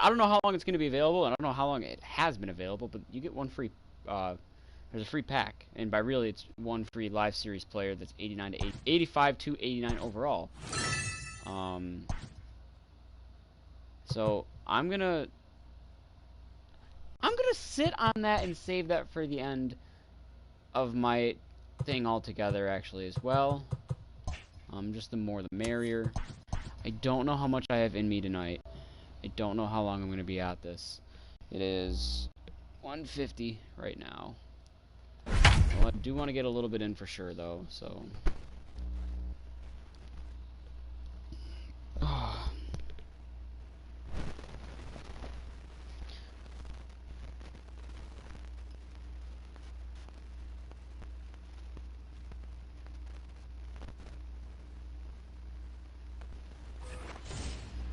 I don't know how long it's going to be available, and I don't know how long it has been available, but you get one free, there's a free pack, and by really it's one free live series player that's 85 to 89 overall. So I'm gonna sit on that and save that for the end of my thing altogether, actually, as well. Just the more the merrier. I don't know how much I have in me tonight. I don't know how long I'm going to be at this. It is 1:50 right now. Well, I do want to get a little bit in for sure, though, so...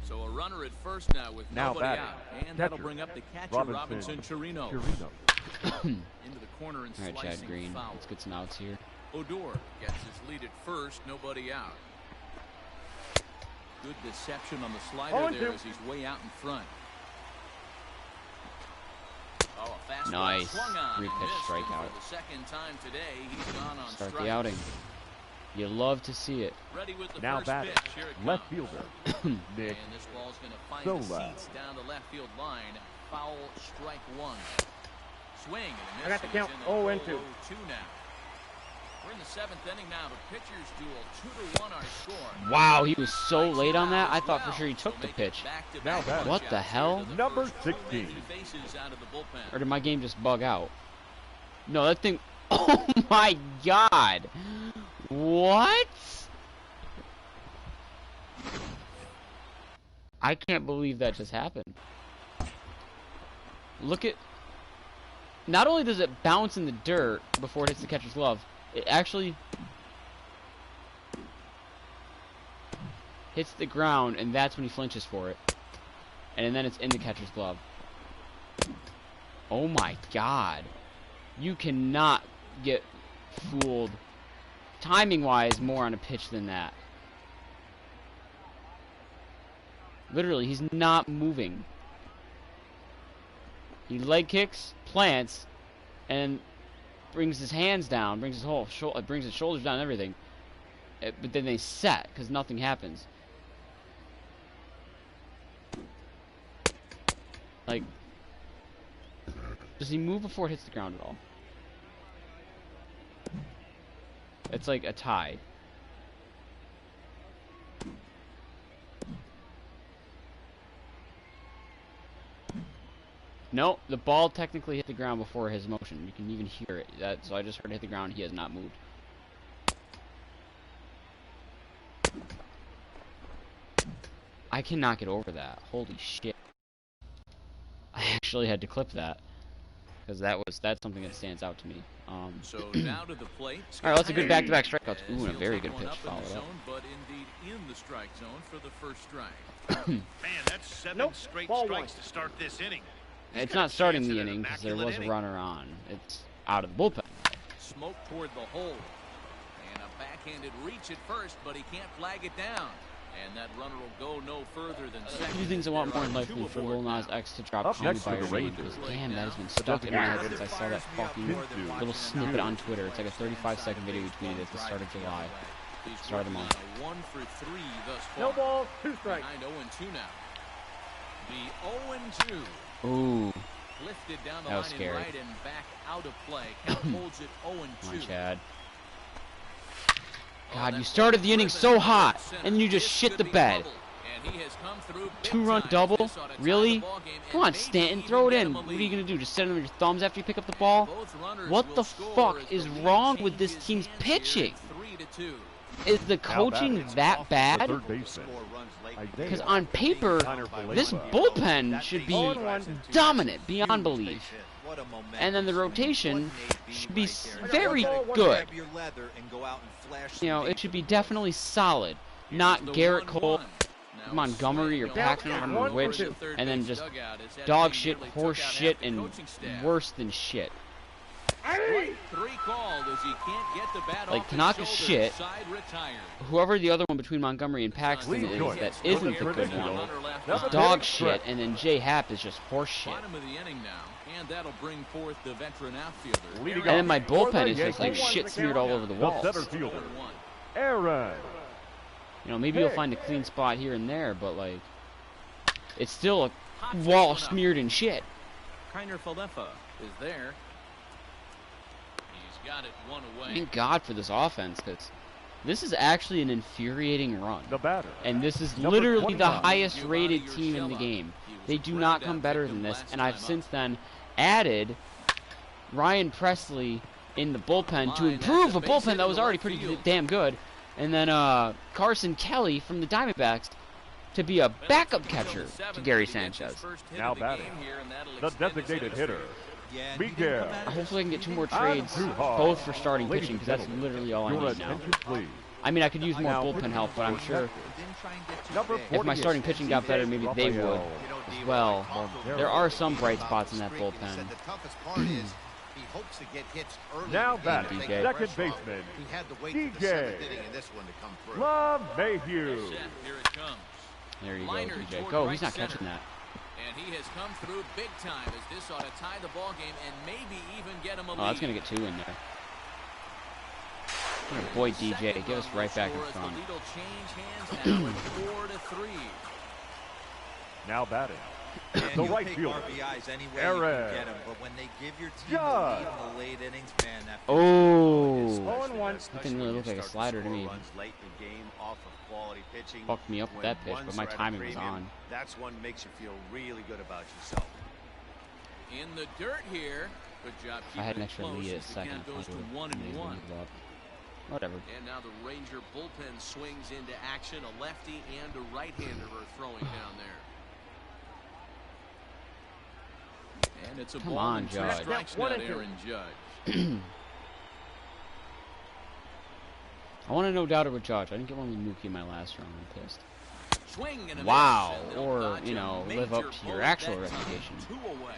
So a runner at first now with nobody out. And that'll bring up the catcher, Robinson Chirino. Into the corner and slicing. All right, Chad Green. Foul. Let's get some outs here. Odor gets his lead at first, nobody out. Good deception on the slider there as he's way out in front. Oh, a fastball nice. Swung on 3-pitch strikeout. For the second time today, he's gone on Start strike. the outing. You love to see it. Ready with the now first batting, pitch. Here it left comes. fielder, Nick. And this ball's going to find So the seats down the left field line. Foul, strike one. Swing and a miss. I got the count. He's in the 0-2. 0-2 now. We're in the 7th inning now. The pitchers duel. 2-1 our score. Wow, he was so late on that. I thought for sure he took the pitch. Now batting. What the hell? Number 16. Or did my game just bug out? No, that thing... Oh my god! What? I can't believe that just happened. Look at... Not only does it bounce in the dirt before it hits the catcher's glove, it actually hits the ground, and that's when he flinches for it. And then it's in the catcher's glove. Oh my god. You cannot get fooled timing-wise more on a pitch than that. Literally, he's not moving. He leg kicks, plants, and brings his hands down, brings his whole brings his shoulders down and everything. But then they set because nothing happens. Like, does he move before it hits the ground at all? It's like a tie. No, the ball technically hit the ground before his motion. You can even hear it. So I just heard it hit the ground. He has not moved. I cannot get over that. Holy shit. I actually had to clip that. Because that's something that stands out to me. So now to the plate. Alright, that's a good back-to-back strikeouts. Ooh, and a very good pitch followed up. But indeed in the strike zone for the first strike. Man, that's 7 straight strikes to start this inning. It's not starting the inning because there was a runner on. It's out of the bullpen. Smoke toward the hole. And a backhanded reach at first, but he can't flag it down. And that runner will go no further than second. Few things I want more likely for Lil Nas X to drop Judy by her name, because damn, that has been stuck in my head since I saw that fucking little snippet on Twitter. It's like a 35-second video we tweeted at the start of July. Start of the month. 1 for 3 thus far. No balls, 2 strikes. 9-0-2 now. The 0-2. Ooh. Lifted down the That was line scary. and right and back out of play. Count holds it 0-2. Come on, Chad. God, you started the inning so hot, and then you just shit the bed. 2-run double? Really? Come on, Stanton, throw it in. What are you going to do, just sit on your thumbs after you pick up the ball? What the fuck is wrong with this team's pitching? Is the coaching that bad? Because on paper, this bullpen should be dominant beyond belief. And then the rotation should be very good. You know, it should be definitely solid. Not Garrett Cole, Montgomery, or Paxton, I don't know which, and then just dog shit, horse shit, and worse than shit. Strike 3 called as he can't get the bat Like, off his Tanaka's shoulder. shit. Side retired. Whoever the other one between Montgomery and Paxton is that isn't the good one is dog shit, and then J Happ is just horse shit. Bottom of the inning now, and that'll bring forth the veteran outfielder. And then my bullpen is just like shit smeared all over the walls. Center fielder, Aaron. You know, maybe you'll find a clean spot here and there, but like, it's still a wall smeared in shit. Kiner Falefa is there. He's got it one away. Thank God for this offense, because this is actually an infuriating run. The batter. And this is Number literally the 29. highest rated team in the game. They do not come better than this, and I've since then added Ryan Presley in the bullpen to improve a bullpen that was already pretty damn good, and then Carson Kelly from the Diamondbacks to be a backup catcher to Gary Sanchez. Now batting, the designated hitter, Miguel. Hopefully I can get 2 more trades, both for starting pitching, because that's literally all I Your need now. attention, please. I mean, I could use more bullpen help, but I'm sure if my starting pitching got better, maybe they would as well. There are some bright spots in that bullpen. Now batting, DJ. second baseman, DJ Love Mayhew. Here it comes. There you go, DJ. Go, he's not catching that. And he has come through big time as this ought to tie the ball game and maybe even get him a lead. Oh, that's going to get 2 in there. Oh, boy, DJ, get us right back in front. The lead will change hands now. It's 4-3. Now batting, And the you right pick fielder, RBIs anywhere Aaron. you can get them, but when they give your team the lead in the late innings, man, that Oh, that didn't really look like a slider to me. late in the game off of quality pitching. Fucked me up with When that pitch, but ones my are at a timing was premium, on. That's one makes you feel really good about yourself. In the dirt here. Good job If I had an keeping extra it close lead at as the second, count I goes to would 1-1. Whatever. And now the Ranger bullpen swings into action. A lefty and a right-hander are throwing down there. And it's a Come ball on, and 2 Judge. strikes now to Aaron Judge. I want to no doubt with Judge. I didn't get one with Mookie in my last round. I'm pissed. Swing and a Wow. miss, and they'll Or, dodge you a know, major live up to your blow actual that time. reputation. 2 away.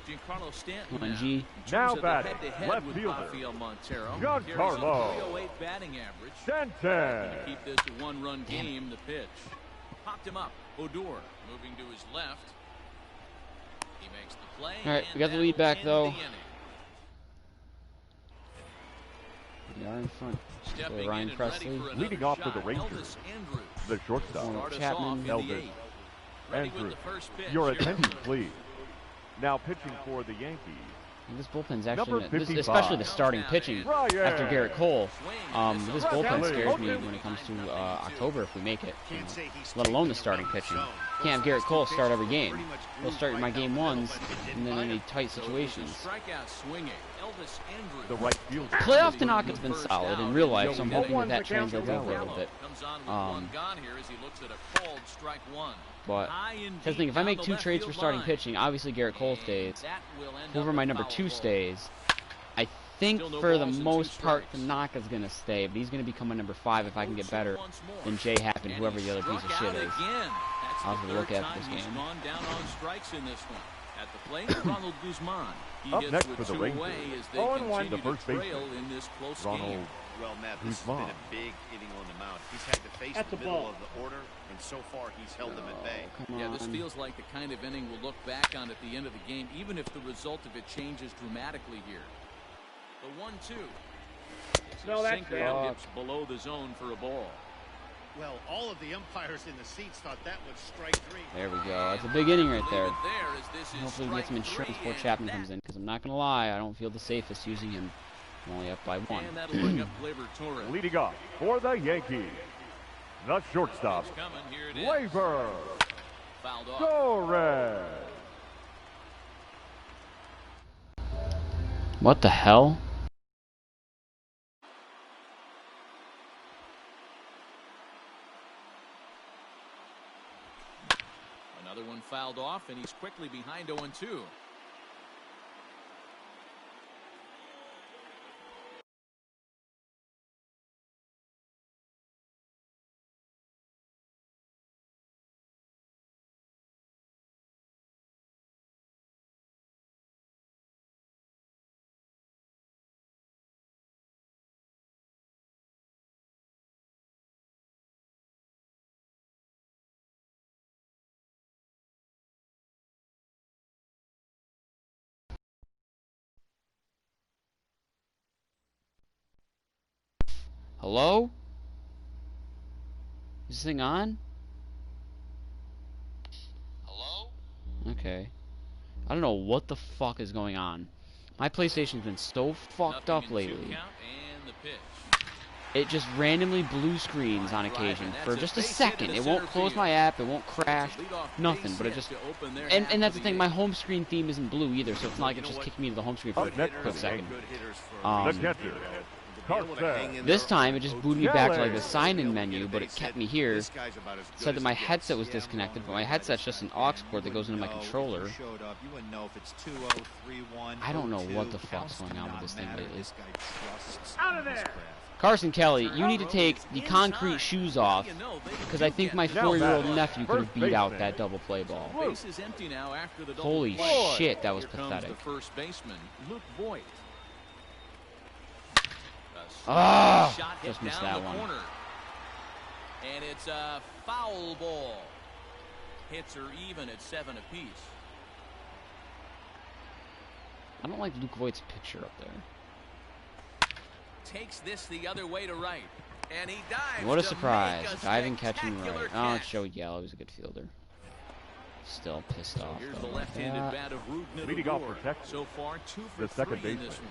Giancarlo Stanton Come on, now. G. In terms Now of the batting, head-to-head left with fielder, Rafael Montero. Giancarlo Carries a 308 batting average. Going to Stanton. keep this a 1-run game. The pitch. Popped him up. Odor moving to his left. He makes the play. All right, we got the and lead that'll back, end though. the inning. We are in front. Stepping So in Ryan and Presley. ready for another Leading off for the shot, Rangers, Elvis Andrus. The shortstop, Start us Chapman. off in the Elvis 8th. Ready with Andrew. the first pitch. Your Here attention, comes. please. Now pitching for the Yankees, This bullpen's Number actually, 55. especially the starting pitching Ryan. after Garrett Cole. This bullpen Presley. scares me when it comes to October if we make it. You know, let alone the starting pitching. Can't have Garrett Cole start every game. He'll start my game ones, and then in any tight situations. Strikeout swinging. Elvis Andrus. the right fielder, Playoff Tanaka's been solid in real life, so I'm hoping that translates over a little bit. Comes on with one gone here as he looks at a called strike 1. But High and here's the thing, deep if I down make the 2 left trades for field starting line. pitching, obviously Garrett Cole stays. That will end Whoever up my a number foul 2 ball. stays, I think Still no for the balls and 2 most part strikes. Tanaka's going to stay, but he's going to become my number 5 if I can get better Once more. than J Happ and whoever he the other piece of struck shit out is. again. That's I'll the have to look third at time this he's game. gone down on strikes in this one. At the plate, Ronald Guzman. He Up hits next with for the 2 Rangers, away as they 0-1 continue the to first trail baseman, in this close Ronald game. Well, Matt, this has been Guzman. a big inning on the mound. He's had to face the middle of the order, and so far he's held them at bay. Come Yeah, this on. feels like the kind of inning we'll look back on at the end of the game, even if the result of it changes dramatically here. The 1-2. No, that's Sinker bad. dips below the zone for a ball. Well, all of the umpires in the seats thought that was strike 3. There we go. That's a big inning right Leave there. it there as this is Hopefully we get some strike insurance 3, before and Chapman that- comes in, because I'm not going to lie, I don't feel the safest using him. I'm only up by 1. And that'll bring up Gleyber Torres. leading off for the Yankees, the shortstop, It's coming. Here it is. Gleyber Fouled off. Torres. What the hell? Another one fouled off, and he's quickly behind 0-2. Hello? Is this thing on? Hello? Okay. I don't know what the fuck is going on. My PlayStation's been so fucked up lately. It just randomly blue screens on occasion for just a second. It won't close my app, it won't crash, nothing, but it just... And that's the thing, my home screen theme isn't blue either, so it's not like it's just kicking me to the home screen for a quick second. This time, it just booted me back to like the sign-in menu, but it kept me here. Said that my headset was disconnected, but my headset's just an aux cord that goes into my controller. I don't know what the fuck's going on with this thing lately. Out of there! Carson Kelly, you need to take the concrete shoes off, because I think my 4-year-old nephew could have beat out that double play ball. Holy shit, that was pathetic. Ah, just missed that one. And it's a foul ball. Hits are even at 7 apiece. I don't like Luke Voigt's picture up there. Takes this the other way to right, and he dives. What a surprise! Diving, catching right. Oh, it's Joey Gallo. He's a good fielder. Still pissed off. Here's the left-handed bat of leading off for Texas. So far, 2 for the second 3 baseman.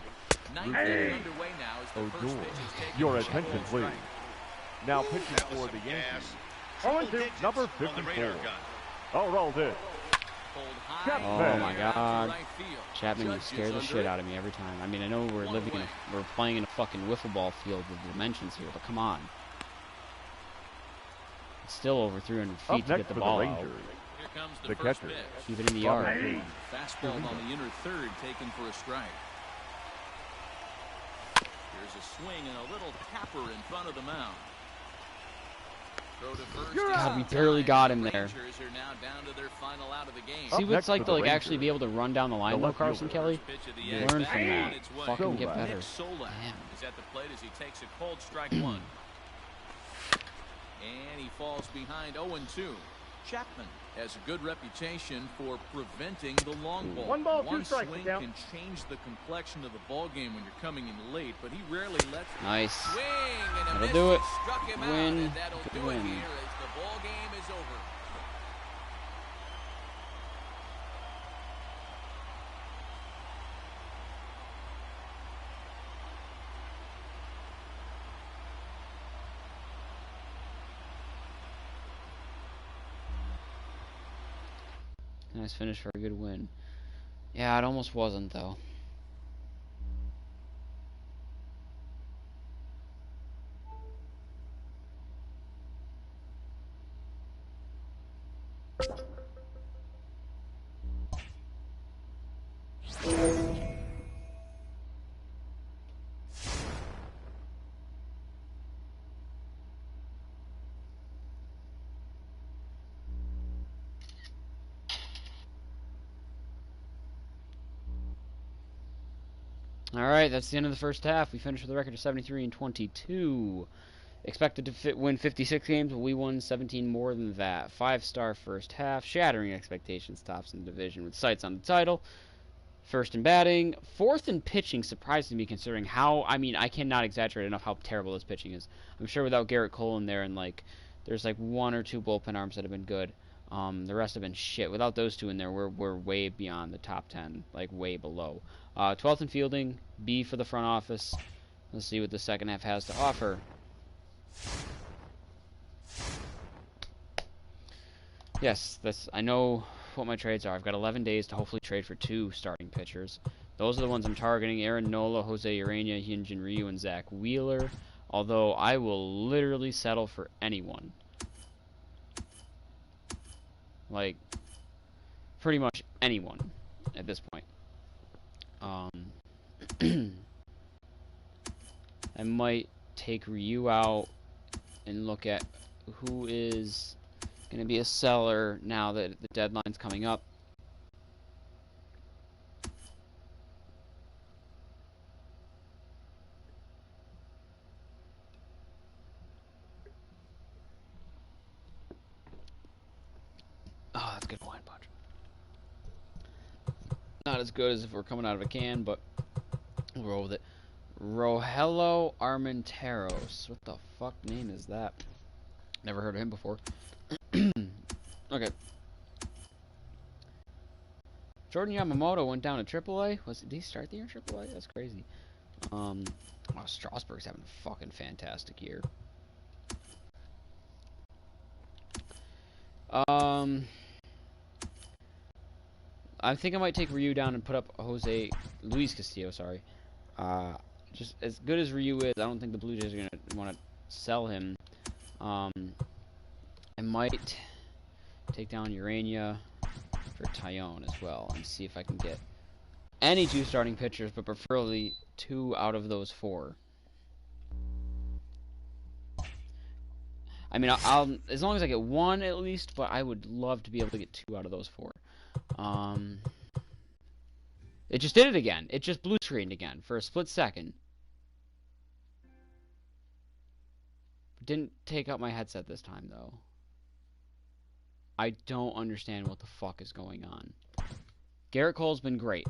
Underway now as the first pitch is taken. Your attention, please. Now pitching for the Yankees. Number 54. All rolled in. Oh my God, Chapman, you scare the shit out of me every time. I mean, I know we're playing in a fucking wiffle ball field with dimensions here, but come on. It's still over 300 feet to get the ball out. Here comes The catcher. Keep it in the yard. Fastball on the inner third, taken for a strike. Here's a swing and a little tapper in front of the mound. God, we barely got him there. See what it's like to like actually be able to run down the line though, Carson Kelly? Learn from that. Fucking get better. Damn. Is at the plate as he takes a cold strike 1. And he falls behind 0-2. Chapman has a good reputation for preventing the long ball. 1 ball, 2 One strikes. swing Down. can change the complexion of the ball game when you're coming in late, but he rarely lets it. Nice. Swing and a That'll miss. do it. Struck him out, Win. and that'll Good do it win. here as the ball game is over. Nice finish for a good win. Yeah, it almost wasn't though. Alright, that's the end of the first half. We finished with a record of 73-22. Expected to win 56 games, but we won 17 more than that. 5-star first half, shattering expectations, tops in the division with sights on the title. First in batting, 4th in pitching, surprising me considering how, I mean, I cannot exaggerate enough how terrible this pitching is. I'm sure without Garrett Cole in there and like, there's like 1 or 2 bullpen arms that have been good. The rest have been shit. Without those 2 in there, we're way beyond the top 10, like way below. 12th in fielding, B for the front office. Let's see what the second half has to offer. Yes, I know what my trades are. I've got 11 days to hopefully trade for 2 starting pitchers. Those are the ones I'm targeting: Aaron Nola, Jose Urena, Hyunjin Ryu, and Zach Wheeler. Although I will literally settle for anyone. Like, pretty much anyone at this point. I might take Ryu out and look at who is going to be a seller now that the deadline's coming up. Oh, that's good wine punch. Not as good as if we're coming out of a can, but we'll roll with it. Rogelio Armenteros. What the fuck name is that? Never heard of him before. Okay. Jordan Yamamoto went down to AAA. Did he start the year in AAA? That's crazy. Wow, Strasburg's having a fucking fantastic year. I think I might take Ryu down and put up Luis Castillo, sorry. Just as good as Ryu is, I don't think the Blue Jays are going to want to sell him. I might take down Urania for Tyone as well and see if I can get any 2 starting pitchers, but preferably 2 out of those 4. I mean, I'll as long as I get 1 at least, but I would love to be able to get 2 out of those 4. It just did it again. It just blue screened again for a split second. Didn't take out my headset this time, though. I don't understand what the fuck is going on. Garrett Cole's been great.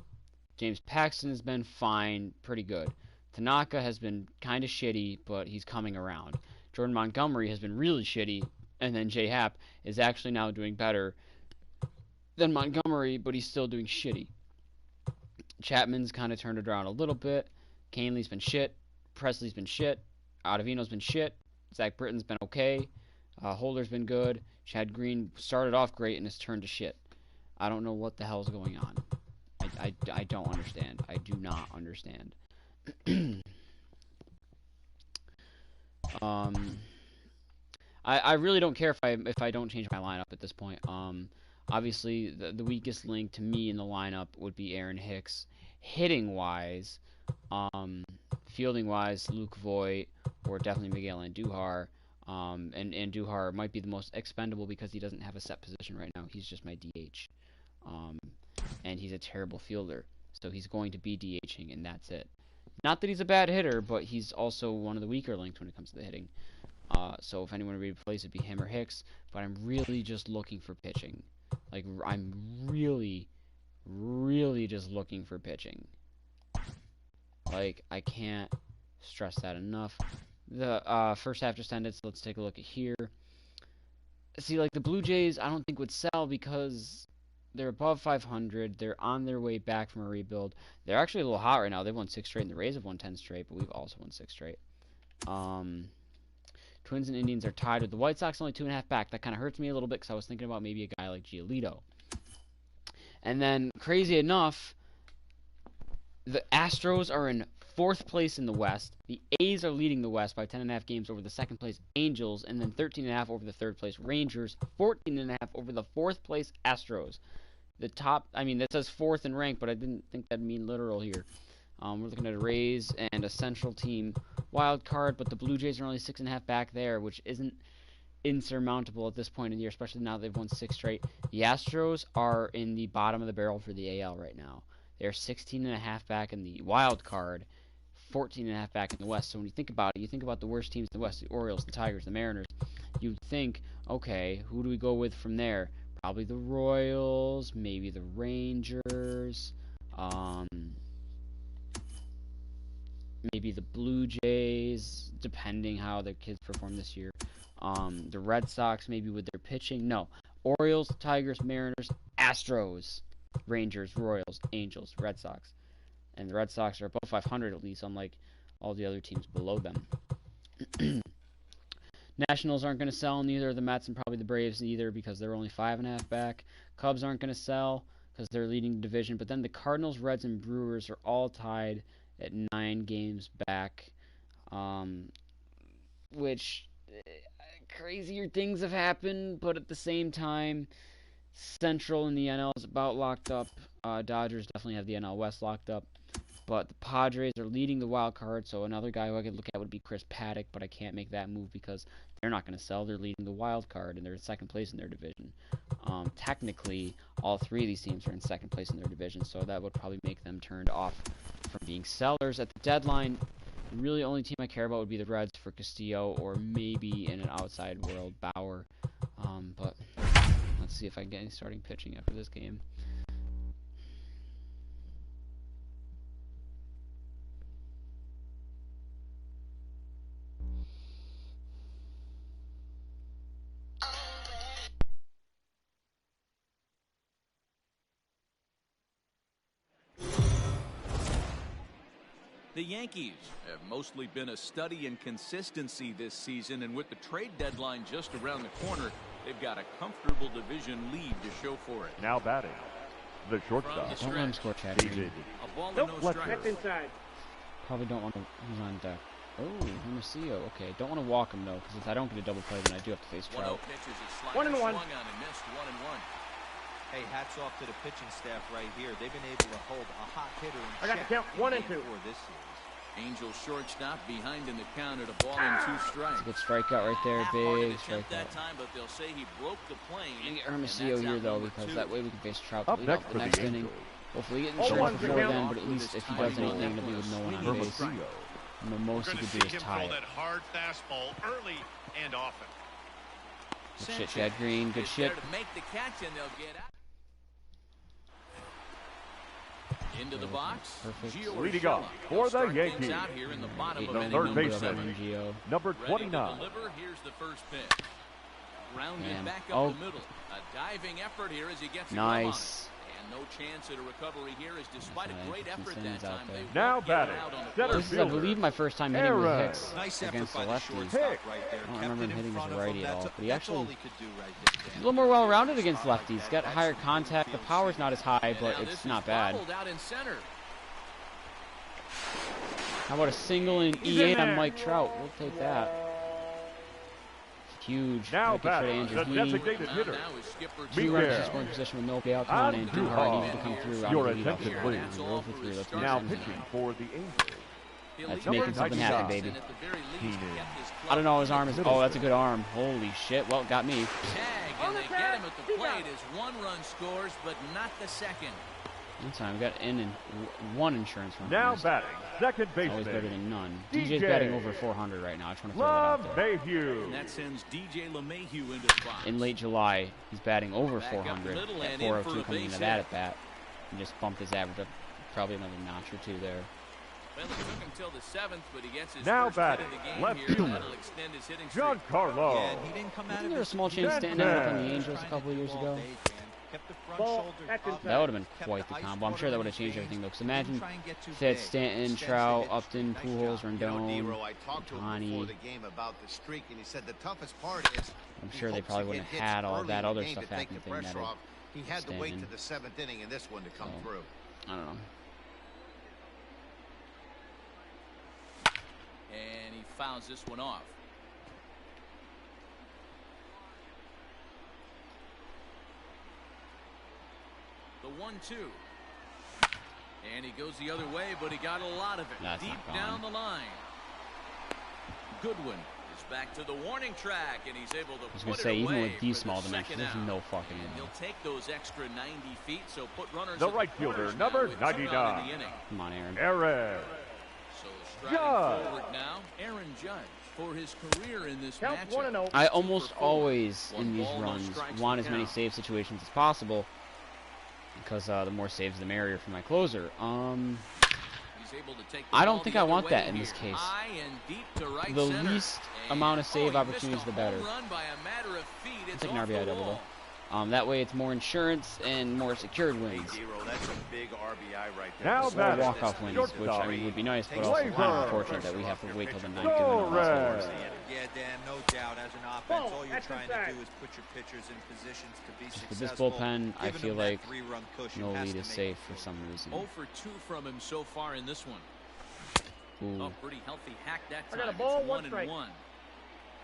James Paxton has been fine, pretty good. Tanaka has been kind of shitty, but he's coming around. Jordan Montgomery has been really shitty, and then J Happ is actually now doing better than Montgomery, but he's still doing shitty. Chapman's kind of turned it around a little bit. Canley's been shit. Presley's been shit. Ottavino's been shit. Zach Britton's been okay. Holder's been good. Chad Green started off great and has turned to shit. I don't know what the hell's going on. I don't understand. I do not understand. I really don't care if I don't change my lineup at this point. Obviously, the weakest link to me in the lineup would be Aaron Hicks. Hitting-wise, fielding-wise, Luke Voigt, or definitely Miguel Andujar. And Andujar might be the most expendable because he doesn't have a set position right now. He's just my DH. And he's a terrible fielder. So he's going to be DHing, and that's it. Not that he's a bad hitter, but he's also one of the weaker links when it comes to the hitting. So if anyone would replace it, it'd be him or Hicks. But I'm really just looking for pitching. Like, I'm really just looking for pitching. Like, I can't stress that enough. The first half just ended, so let's take a look at here. See, like, the Blue Jays, I don't think would sell because they're above 500. They're on their way back from a rebuild. They're actually a little hot right now. They've won 6 straight, and the Rays have won 10 straight, but we've also won 6 straight. Twins and Indians are tied with the White Sox only 2.5 back. That kind of hurts me a little bit because I was thinking about maybe a guy like Giolito. And then, crazy enough, the Astros are in 4th place in the West. The A's are leading the West by 10.5 games over the 2nd place Angels, and then 13.5 over the 3rd place Rangers, 14.5 over the 4th place Astros. The top, I mean, that says 4th in rank, but I didn't think that'd mean literal here. We're looking at a Rays and a Central team wild card, but the Blue Jays are only 6.5 back there, which isn't insurmountable at this point in the year, especially now they've won 6 straight. The Astros are in the bottom of the barrel for the AL right now. They're 16.5 back in the wild card, 14.5 back in the West. So when you think about it, you think about the worst teams in the West, the Orioles, the Tigers, the Mariners. You'd think, okay, who do we go with from there? Probably the Royals, maybe the Rangers, maybe the Blue Jays, depending how their kids perform this year. The Red Sox, maybe with their pitching. No. Orioles, Tigers, Mariners, Astros, Rangers, Royals, Angels, Red Sox. And the Red Sox are above 500 at least, unlike all the other teams below them. Nationals aren't going to sell, neither are the Mets and probably the Braves either because they're only 5.5 back. Cubs aren't going to sell because they're leading the division. But then the Cardinals, Reds, and Brewers are all tied at 9 games back, which crazier things have happened, but at the same time, Central in the NL is about locked up. Dodgers definitely have the NL West locked up, but the Padres are leading the wild card, so another guy who I could look at would be Chris Paddock, but I can't make that move because they're not going to sell. They're leading the wild card, and they're in 2nd place in their division. Technically, all 3 of these teams are in 2nd place in their division, so that would probably make them turned off from being sellers at the deadline. The really only team I care about would be the Reds for Castillo, or maybe in an outside world, Bauer. But let's see if I can get any starting pitching after this game. The Yankees have mostly been a study in consistency this season, and with the trade deadline just around the corner, they've got a comfortable division lead to show for it. Now batting, the shortstop. Don't let him score, Chad. David. A ball and no strikes. Inside. Probably don't want to. He's on deck. Oh, Hermosillo. Okay, don't want to walk him though, because if I don't get a double play, then I do have to face Trout. 1-1. Swung on and missed 1-1. Hey, hats off to the pitching staff right here. They've been able to hold a hot hitter in I got check to count 1 and 2 for this series. Angel shortstop behind in the count at a ball and 2 strikes. Good strikeout right there, big strikeout. That time, but they'll say he broke the plane. I'm gonna get Hermosillo here though, because that way we can face Trout Up to lead next off for the next the inning. Angels. Hopefully get Hold insurance on, before Jim. then, but at least if he does anything, it'll be with no one on base. Hermosillo. And the most he We're going could to do see is him tie throw it. that hard fastball early and often. Good shit, Chad Green. Good shit. To make the catch and they'll get out. Into the box. Perfect. Gio Leading Urshela. off for the Start things Yankees. out here in the bottom of The inning third number baseman. 7. Gio. Number Ready to 29. deliver. Here's the first pitch. Grounded Man. back up Oh. the middle. A diving effort here as he gets a Nice. glove on it. And no chance at a recovery here, as despite a great effort that Simmons out time, there. they Now won't get batting, out on the center plate. This is, I believe, my first time hitting with Aaron. Hicks Nice effort against the by the lefties. shortstop Hicks. right there. I don't Kept remember it him in hitting as front a of righty him. at all, That's but he that's all actually he could do right he's there. a little more well-rounded against lefties. Got higher contact. The power's not as high, And but now it's this not is bad. bobbled out in center. How about a single in He's in E8 on there. Mike Trout? We'll take that. Huge. Now Wicket for batting, Andrew the Heaney. designated hitter. Now is skipper Two Miguel. runners in scoring position with nobody out. Come on in. Too hard needs to come through. Your out of the leadoff attention, here. please. We're 0 for 3. Let's Now make pitching for the Angels. That's Number making something happen, baby. And at the very least, Heaney. kept his I don't know. His arm is. Middle Oh, that's a field. good arm. Holy shit. Well, it got me. tag, and they get him at the plate as 1 run scores, but not the second. One time, we got in and one insurance run. Now Always batting, second better baseman. than none. DJ. DJ's batting over 400 right now. I just want to throw that out Love there. Mayhew. And that sends DJ LeMahieu into the box. In late July, he's batting over Back up the 400 middle at and in for 402 a coming base into that hit. at bat. And just bumped his average up probably another notch or two there. Well, it took him till the 7th, but he gets his Now first batting, hit of the game left here. fielder, That'll extend his hitting streak. Giancarlo. Yeah, and he didn't come out Wasn't of there a this small chance Stanton. Stanton ended up on the Angels a couple of years ago? Kept the front Ball, shoulder that's up, inside. That would have been kept quite the ice combo. I'm water sure that in would have his changed veins. everything though. Because Didn't imagine try and get too if they had big. Stanton, Instead Trout, hit Upton, nice Pujols, job. Rendon, I talked to him Ohtani. before the game about the streak, and he said the toughest part is I'm he sure they hopes probably to wouldn't get have had hits all early that in the other game stuff to take happen the if they pressure never off. He had to wait to Stanton. the 7th inning in this one to come So. through. I don't know. And he fouls this one off. The 1-2. And he goes the other way, but he got a lot of it. That's Deep not gone. down the line. Goodwin is back to the warning track, and he's able to I was put gonna it say, even away with these for the small dimensions, second there's out. no fucking And way. he'll take those extra 90 feet, so put runners The at right corners fielder, now number with 2 out 99. in the inning. Come on, Aaron. Aaron. So striding Judge. forward now, Aaron Judge for his career in this Count matchup. 1-0. I almost Super forward. always, in 1 these ball, no runs, strikes want to as many count. save situations as possible. Because the more saves, the merrier for my closer. He's able to take the I don't ball think the I other want way that in here. this case. High and deep to right The center. least And- amount of save he missed opportunities, a the better. home run by a matter of feet. It's take an off RBI the double, wall. That way it's more insurance and more secured wins. Hey, Giro, that's a big RBI right there. Now More batting, walk-off wins, which I mean, would be nice, but also kind of unfortunate that we have to wait till the ninth. Torres. Yeah, Dan, no doubt. As an offense, Ball, all you're that's trying inside. to do is put your pitchers in positions to be With this successful. bullpen, I Giving feel them that like 3-run cushion no has lead to is make safe it for feel some reason. 0 for 2 from him so far in this one. Ooh. A pretty healthy hack that I time. got a ball, It's 1 1 strike. and 1.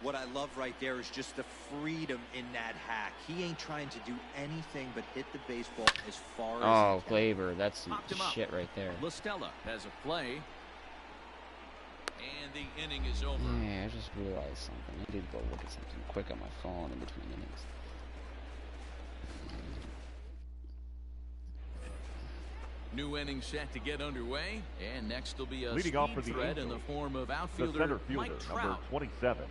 What I love right there is just the freedom in that hack. He ain't trying to do anything but hit the baseball as far as Oh, he can. Glaber, that's some Popped him up. shit right there. LaStella has a play. And the inning is over. Yeah, I just realized something. I need to go look at something quick on my phone in between innings. New inning set to get underway, and next will be a Leading speed off for the threat in the Angels, form of The outfielder center fielder, Mike number Trout. 27.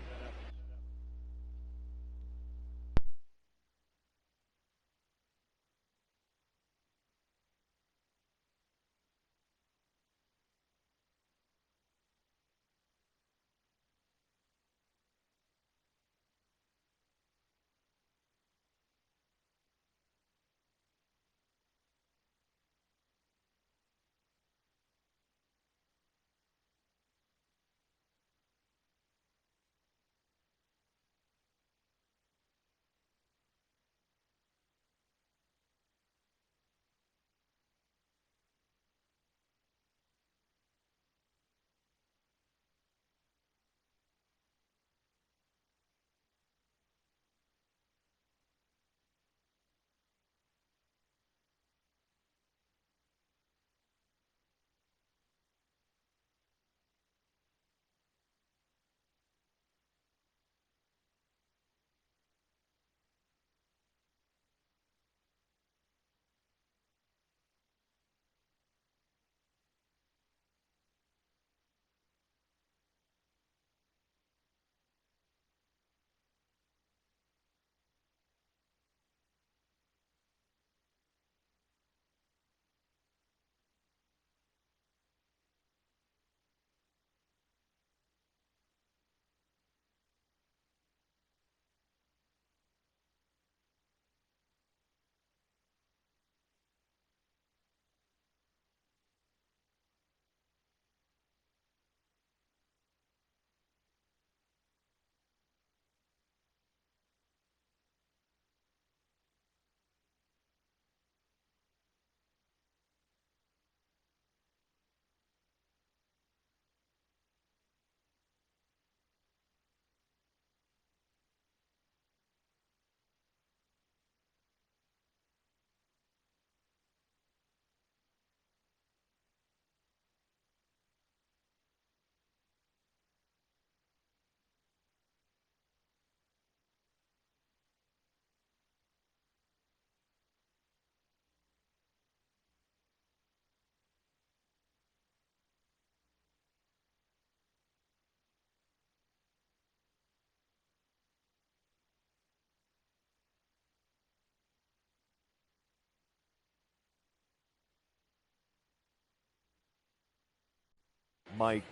Mike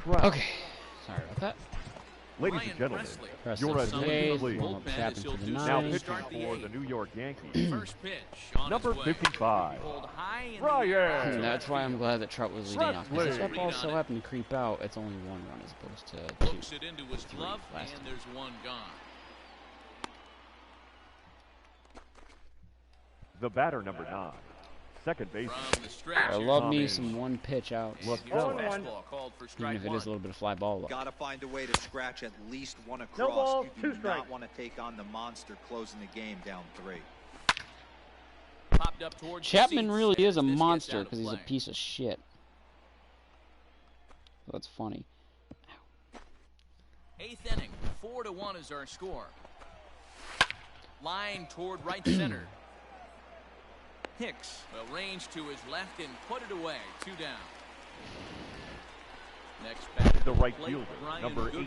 Trout. Okay. Sorry about that. Ladies and gentlemen, Press your of attendance, today's please. warm-up Chapman for the Now Nines. pitching for the New York Yankees, First pitch on number its way. 55, Pulled high in the Brian. air. And that's why I'm glad that Trout was leading off. Because if that Wrestling. ball so happened to creep out, it's only 1 run as opposed to 2. Looks it into his glove, last and time. there's 1 gone. the batter number 9, second baseman, From the stretch, I love me Tommy. some 1 pitch outs. and Let's here's a go. fastball called for Even strike if it is a 1. little bit of fly ball. Got to find a way to scratch at least one across. No balls, You do 2 strikes. not want to take on the monster closing the game down 3. Popped up towards the Chapman seats really as is a this gets monster out of because he's a play. piece of shit. That's funny. 8th inning, 4-1 is our score. Line toward right center. Hicks will range to his left and put it away. 2 down. Next batter, The right plate, fielder, Brian number Goodwin.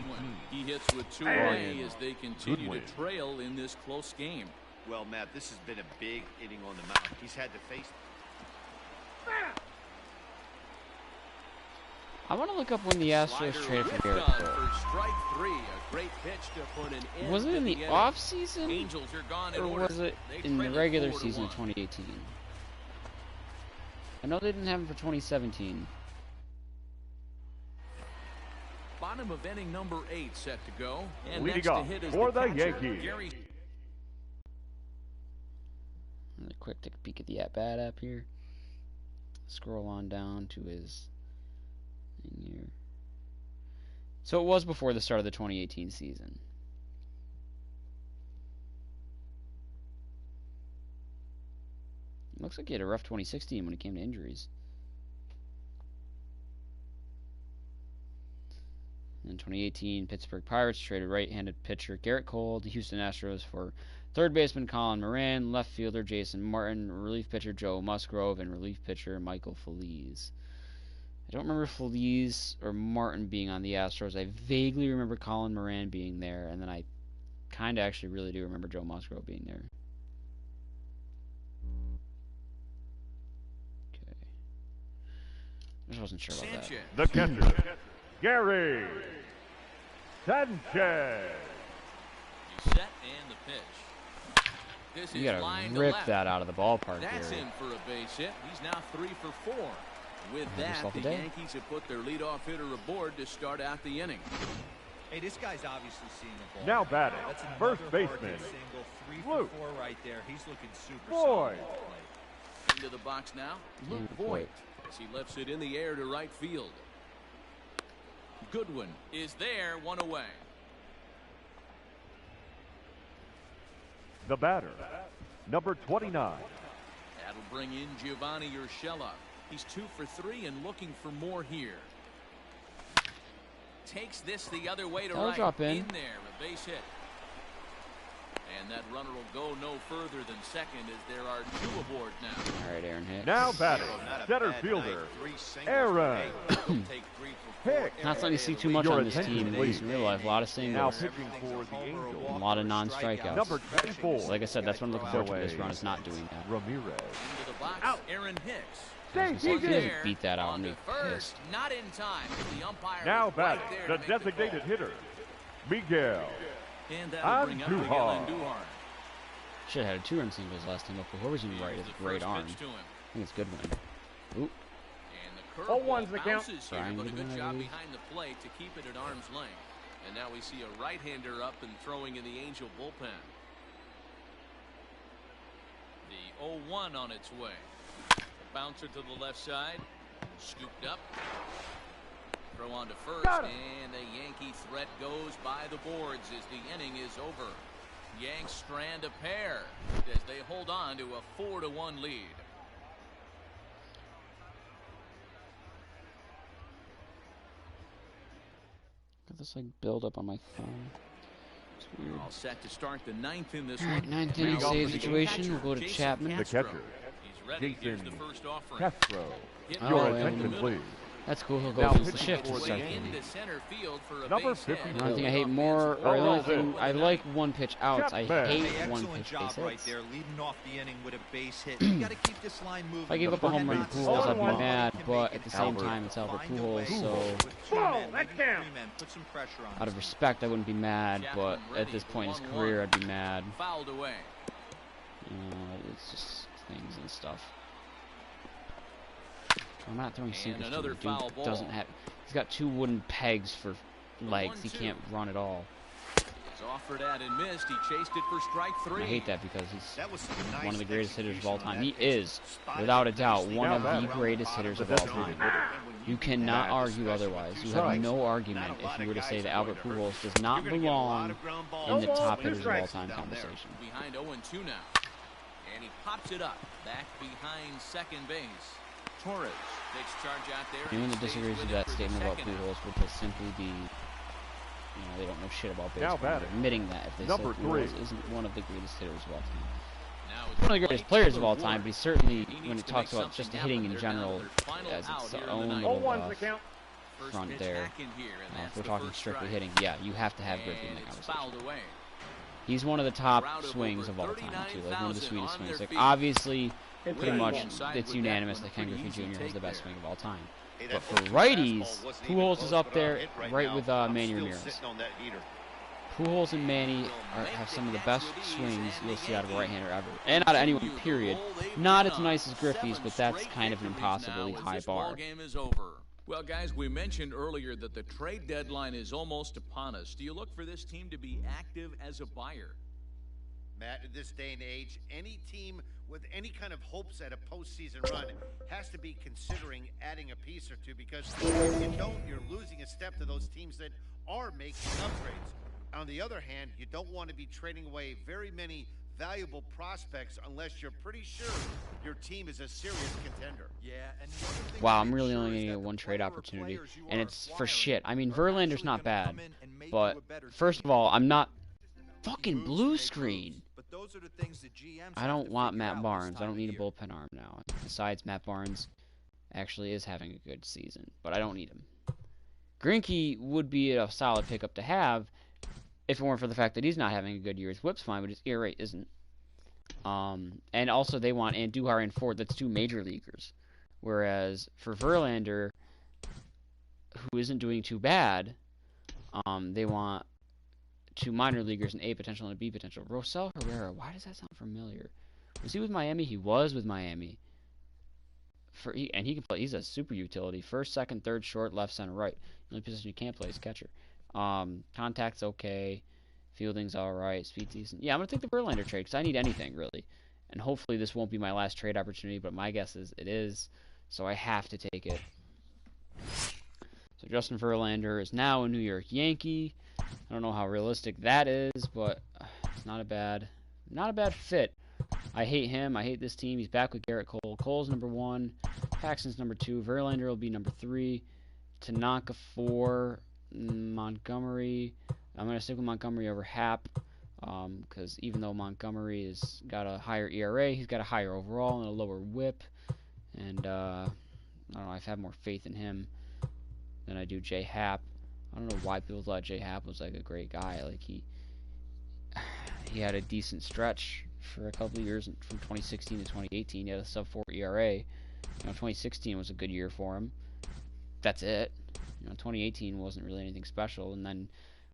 18. He hits with 2 Brian away as they continue Goodwin. to trail in this close game. Well, Matt, this has been a big inning on the mound. He's had to face. I want to look up when the Astros Slider traded for ripped Garrett on Cole. for strike 3. A great pitch to put an end Was it to in the inning. off season Angels are gone in or order. was it They in the trail it regular season of 4-1. 2018? I know they didn't have him for 2017. Bottom of inning number 8 set to go. And Leading next to off hit is for the catcher, Yankees. Gary. Really quick, take a peek at the at-bat app here. Scroll on down to his thing here. So it was before the start of the 2018 season. Looks like he had a rough 2016 when it came to injuries. In 2018, Pittsburgh Pirates traded right-handed pitcher Garrett Cole to Houston Astros for third baseman Colin Moran, left fielder Jason Martin, relief pitcher Joe Musgrove, and relief pitcher Michael Feliz. I don't remember Feliz or Martin being on the Astros. I vaguely remember Colin Moran being there, and then I kind of actually really do remember Joe Musgrove being there. Okay. I just wasn't sure about that. Sanchez. The catcher, Gary Sanchez. He's set and the pitch. This You is gotta line to rip left. that out of the ballpark That's here. in for a base hit. He's now 3 for 4. With Have that, yourself a the day. Yankees have put their leadoff hitter aboard to start out the inning. Hey, this guy's obviously seeing the ball. Now batting, That's another first hard baseman, hit single, 3 Luke for 4 right there. He's looking super Boyd. solid at the plate. Into the box now, Luke Luke Voigt, Voigt. as he lifts it in the air to right field. Goodwin is there, 1 away. the batter, number 29, That'll bring in Giovanni Urshela. He's 2 for 3 and looking for more here. Takes this the other way to That'll right. drop in. There, a base hit. And that runner will go no further than second as there are 2 aboard now. All right, Aaron Hicks. now batting, Not a center bad fielder, night. 3 singles. Aaron Hey, he'll take 3 for 4 Hicks. Not something you see too much Your on this attention, team, at least in please. real life. A lot of Now singles, pitching for the a Angels, lot of non-strikeouts. number 24, Like I said, that's what I'm looking forward to. This Away. run is not doing that. Ramirez. Into the box, Out. Aaron Hicks. Thank If he you. doesn't beat that out, On I'm to gonna be first, pissed. not in time. The umpire Now was right batting, there the to make the designated call. hitter, Miguel And that'll bring up Miguel Andujar. Andujar. Should have had a 2-run singles last time, but whoever's in right Here's is the a great first arm. pitch to him. I think it's good one. Oop. And the Oh, curveball one's the count. bounces here, Brian but a good Goodwin, I job believe. behind the plate to keep it at arm's length. And now we see a right-hander up and throwing in the Angel bullpen. The 0-1 on its way. Bouncer to the left side. Scooped up. Throw on to first. Got him. And the Yankee threat goes by the boards as the inning is over. Yanks strand a pair as they hold on to a 4-1 lead. Got this like build up on my phone. It's weird. All set to start the 9th in this All right, one. 9th inning Leading off save for the situation. We'll go to Jason Chapman. the catcher, He's ready. Here's the Jason first offering. Castro. Hit Oh, Your right in the attention, middle. please. That's cool. He'll go Now against the pitching shift for to the start Yankees. hitting. Into center field for a Number base hit. 54. The only thing I hate more, or the only thing I like one pitch outs. I Chapman. hate Hey, one excellent pitch job base right hits. there, leading off the inning with a base hit. You got to keep this line moving. If I gave up a home run to Cannot Pujols, stop I'd be him. mad, He can but make at the it same Albert. time, it's Albert Find a way Pujols, so with two men, maybe three men. Put some pressure on out of this respect, I wouldn't be mad, but at this point in his career, I'd be mad. Fouled away. It's just things and stuff. I'm not throwing And sinkers to him. another Dude foul ball. doesn't have. He's got 2 wooden pegs for legs. He 1-2. can't run at all. He's offered at and missed. He chased it for strike 3. I hate that because he's That was some nice one of the greatest hitters of all execution on time. He that pitch. is, Spotted without a it doubt, nicely one of down the around greatest bottom hitters of of the all zone. time. You cannot That, argue especially otherwise. with two You have strikes. no argument Not a if lot you of were to guys say are that going Albert to hurt. Pujols does not You're gonna get a lot belong of ground balls in the top swinging hitters of all strikes time down there. conversation. Behind 0-2 now. And he pops it up. Back behind second base. Torres takes charge out there. Anyone and that stays disagrees with it that for the statement about second out. Pujols would just simply be, they don't know shit about Now baseball. They're batting. admitting that if they Number say Pujols 3. isn't one of the greatest hitters of all time. Now it's One of the greatest plate players to of all the time, board. but he's certainly, He when needs it to talks make about just something hitting happen. in They're down general, to their final as out its here in the own ninth. little First front pitch there. back in here, and If that's we're the talking first strictly strike. hitting, yeah, you have to have Griffey in And that it's conversation. fouled away. He's one of the top Crowd of swings over of all time, too. Like one of the 39,000 sweetest on swings. their Like feet. obviously, pretty Way much, inside it's with unanimous that that one. Ken Pretty Griffey easy Jr. has the take best there. swing of all time. Hey, But that for pitch righties, fastball wasn't even Pujols close, is up but there, hit right now. with I'm Manny still Ramirez. sitting on that heater. Pujols and Manny have some of the best swings you'll see out of a right-hander ever, and out of anyone, period. Not as nice as Griffey's, but that's kind of an impossibly high bar. Game is over. Well, guys, we mentioned earlier that the trade deadline is almost upon us. Do you look for this team to be active as a buyer? Matt, in this day and age, any team with any kind of hopes at a postseason run has to be considering adding a piece or two, because if you don't, you're losing a step to those teams that are making upgrades. On the other hand, you don't want to be trading away very many valuable prospects unless you're pretty sure your team is a serious contender. Yeah, and the other thing Wow, to I'm make really sure only is getting that a the one trade player or opportunity, players you and are it's for acquiring shit. I mean, are Verlander's actually not gonna bad, come in and make but you a better first team. of all, I'm not He fucking moves to blue make screen. moves, but those are the things that GMs I have don't to want figure Matt out this Barnes. I time don't of need a year. bullpen arm now. Besides, Matt Barnes actually is having a good season, but I don't need him. Greinke would be a solid pickup to have if it weren't for the fact that he's not having a good year. His whip's fine, but his ERA isn't. And also they want Andujar and Ford. That's 2 major leaguers. Whereas for Verlander, who isn't doing too bad, they want 2 minor leaguers, an A potential and a B potential. Rosell Herrera, why does that sound familiar? Was he with Miami? He was with Miami. And he can play. He's a super utility. First, second, third, short, left, center, right. The only position you can't play is catcher. Contact's okay. Fielding's alright. Speed's decent. Yeah, I'm going to take the Verlander trade because I need anything, really. And hopefully this won't be my last trade opportunity, but my guess is it is. So I have to take it. So Justin Verlander is now a New York Yankee. I don't know how realistic that is, but it's not a bad fit. I hate him. I hate this team. He's back with Garrett Cole. Cole's number 1. Paxton's number 2. Verlander will be number 3. Tanaka 4. Montgomery. I'm going to stick with Montgomery over Happ. Because even though Montgomery has got a higher ERA, he's got a higher overall and a lower whip. And, I don't know, I've had more faith in him than I do Jay Happ. I don't know why people thought Jay Happ was, like, a great guy. Like, he had a decent stretch for a couple of years from 2016 to 2018. He had a sub-4 ERA. 2016 was a good year for him. That's it. 2018 wasn't really anything special. And then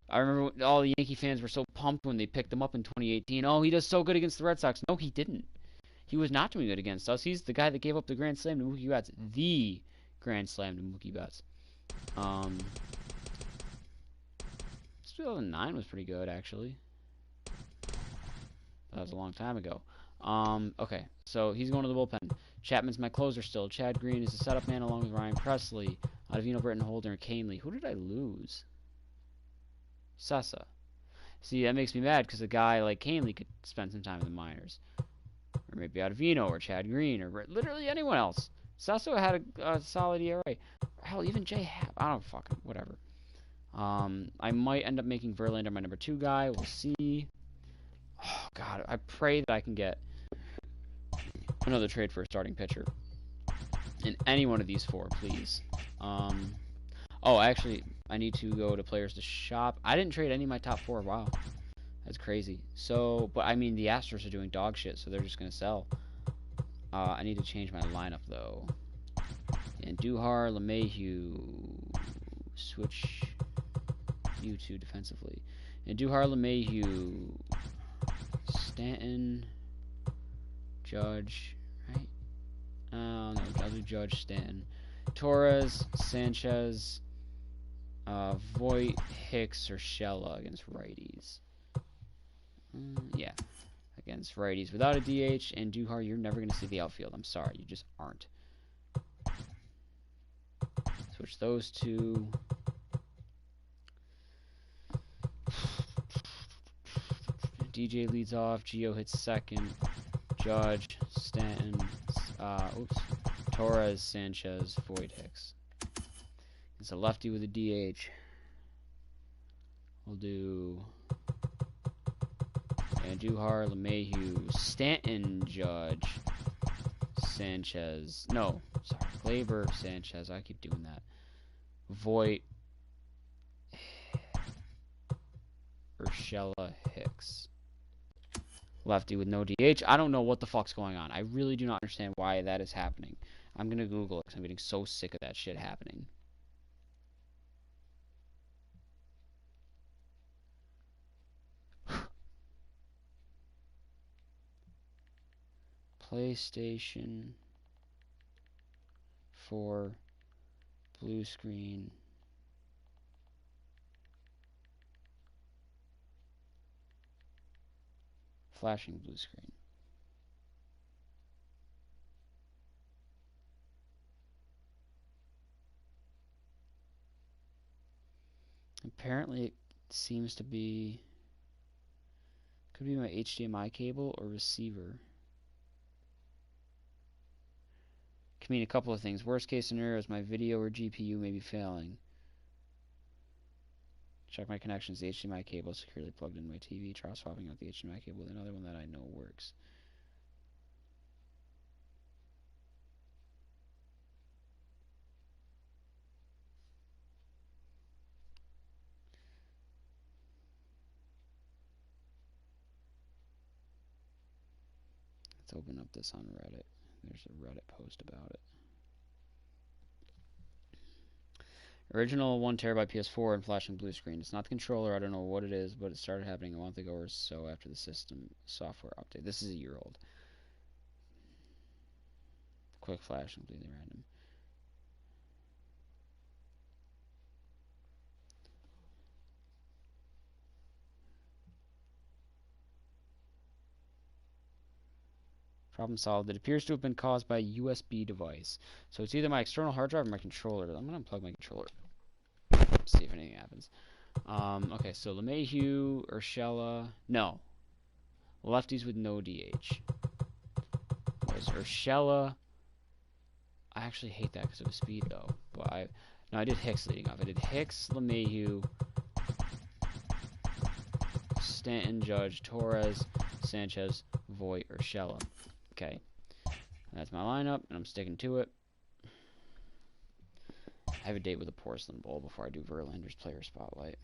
I remember all the Yankee fans were so pumped when they picked him up in 2018. Oh, he does so good against the Red Sox. No, he didn't. He was not doing good against us. He's the guy that gave up the grand slam to Mookie Betts. The grand slam to Mookie Betts. 2009 was pretty good, actually. That was a long time ago. Okay, so he's going to the bullpen. Chapman's my closer still. Chad Green is the setup man along with Ryan Presley. Ottavino, Britton, Holder, and Canely. Who did I lose? Sessa. See, that makes me mad because a guy like Canely could spend some time in the minors. Or maybe Ottavino or Chad Green or literally anyone else. Sessa had a solid ERA. Hell, even Jay Happ. I don't fucking, whatever. I might end up making Verlander my number 2 guy. We'll see. Oh, God. I pray that I can get another trade for a starting pitcher. in any one of these four, please. Oh, actually, I need to go to players to shop. I didn't trade any of my top four. Wow, that's crazy. So, but I mean, the Astros are doing dog shit, so they're just gonna sell. I need to change my lineup though. And Duhar, LeMahieu, switch you two defensively. And Duhar, LeMahieu, Stanton, Judge, right? No, I'll do Judge, Stanton, Torres, Sanchez, Voit, Hicks, or Shella against righties. Yeah, against righties without a DH. And Duhar, you're never going to see the outfield. I'm sorry, you just aren't. Switch those two. DJ leads off. Gio hits second. Judge, Stanton, Torres, Sanchez, Voit, Hicks. It's a lefty with a DH. We'll do Andujar, LeMahieu, Stanton, Judge, Sanchez. No, sorry, Gleyber, Sanchez. I keep doing that. Voit, Urshela, Hicks. Lefty with no DH. I don't know what the fuck's going on. I really do not understand why that is happening. I'm gonna Google it because I'm getting so sick of that shit happening. PlayStation 4 blue screen. Flashing blue screen. Apparently it seems to be, could be my HDMI cable or receiver. Can mean a couple of things. Worst case scenario is my video or GPU may be failing. Check my connections. The HDMI cable is securely plugged into my TV. Try swapping out the HDMI cable with another one that I know works. Let's open up this on Reddit. There's a Reddit post about it. Original 1 terabyte PS4 and flashing blue screen. It's not the controller. I don't know what it is, but it started happening a month ago or so after the system software update. This is a year old. Quick flash, completely random. Problem solved. It appears to have been caused by a USB device. So it's either my external hard drive or my controller. I'm going to unplug my controller. See if anything happens. Okay, so LeMahieu, Urshela. No. Lefties with no DH. Was Urshela. I actually hate that because of the speed, though. But I did Hicks leading off. I did Hicks, LeMahieu, Stanton, Judge, Torres, Sanchez, Voit, Urshela. Okay, that's my lineup, and I'm sticking to it. I have a date with a porcelain bowl before I do Verlander's player spotlight.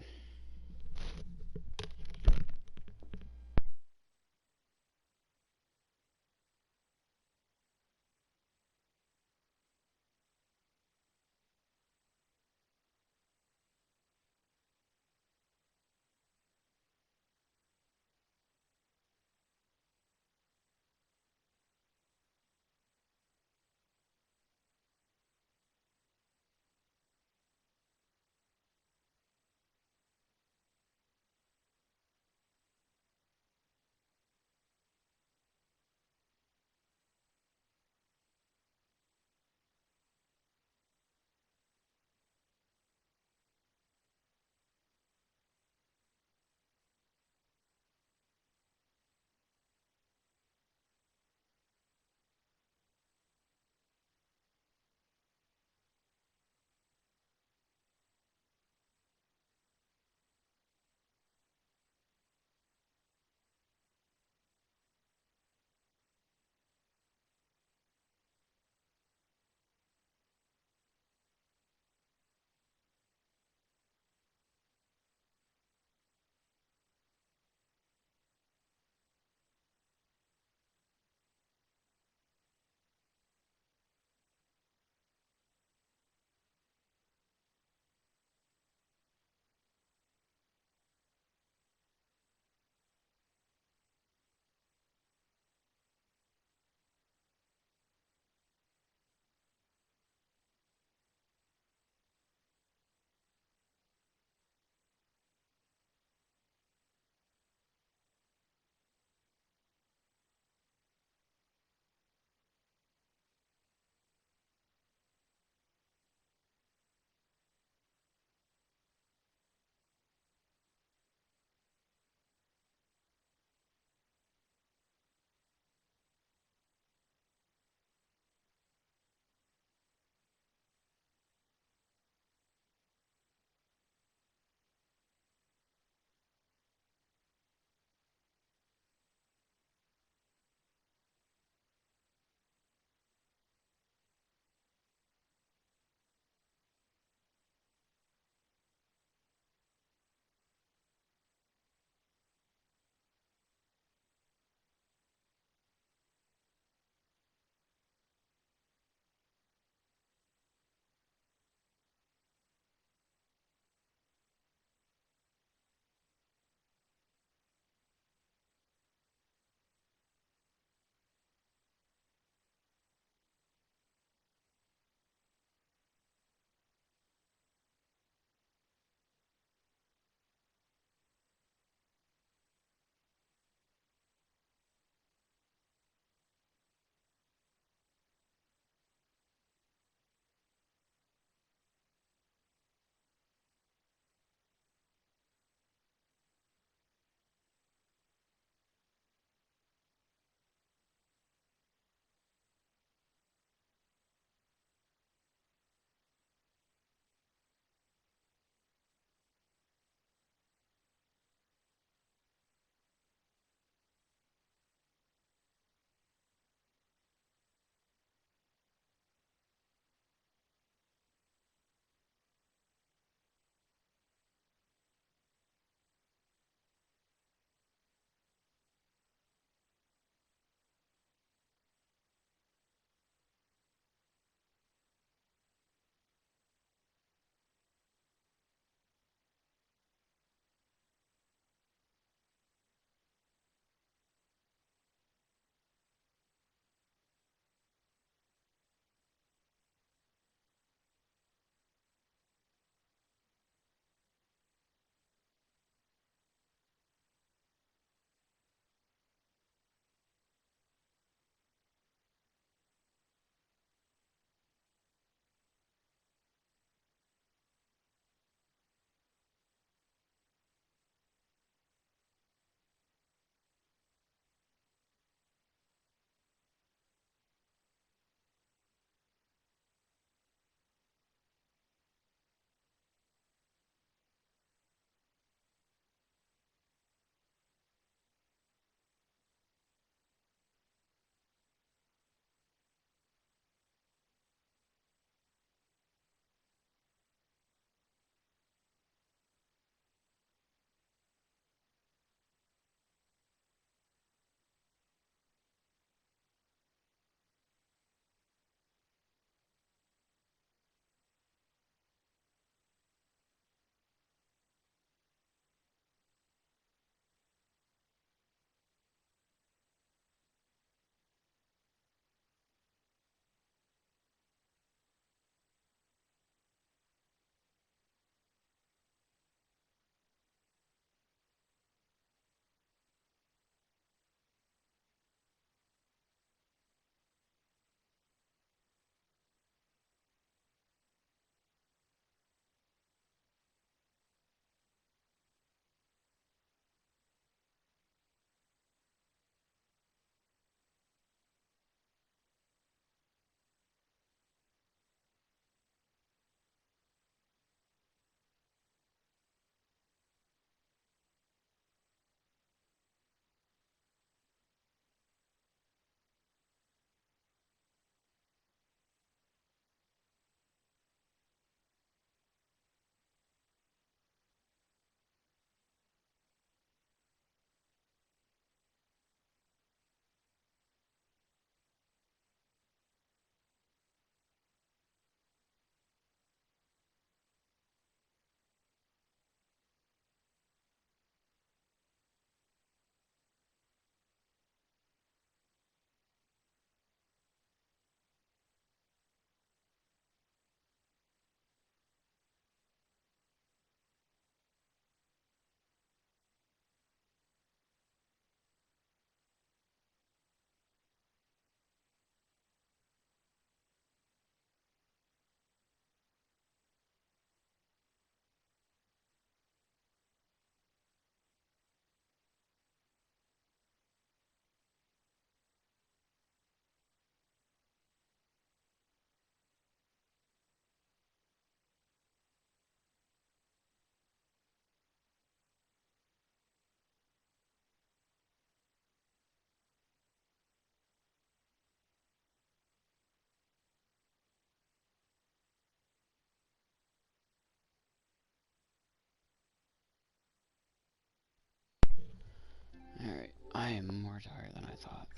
am more tired than I thought.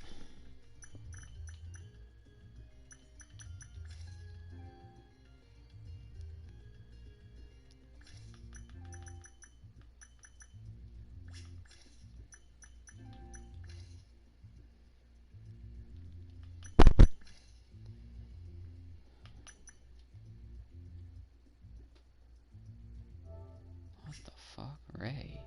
What the fuck, Ray?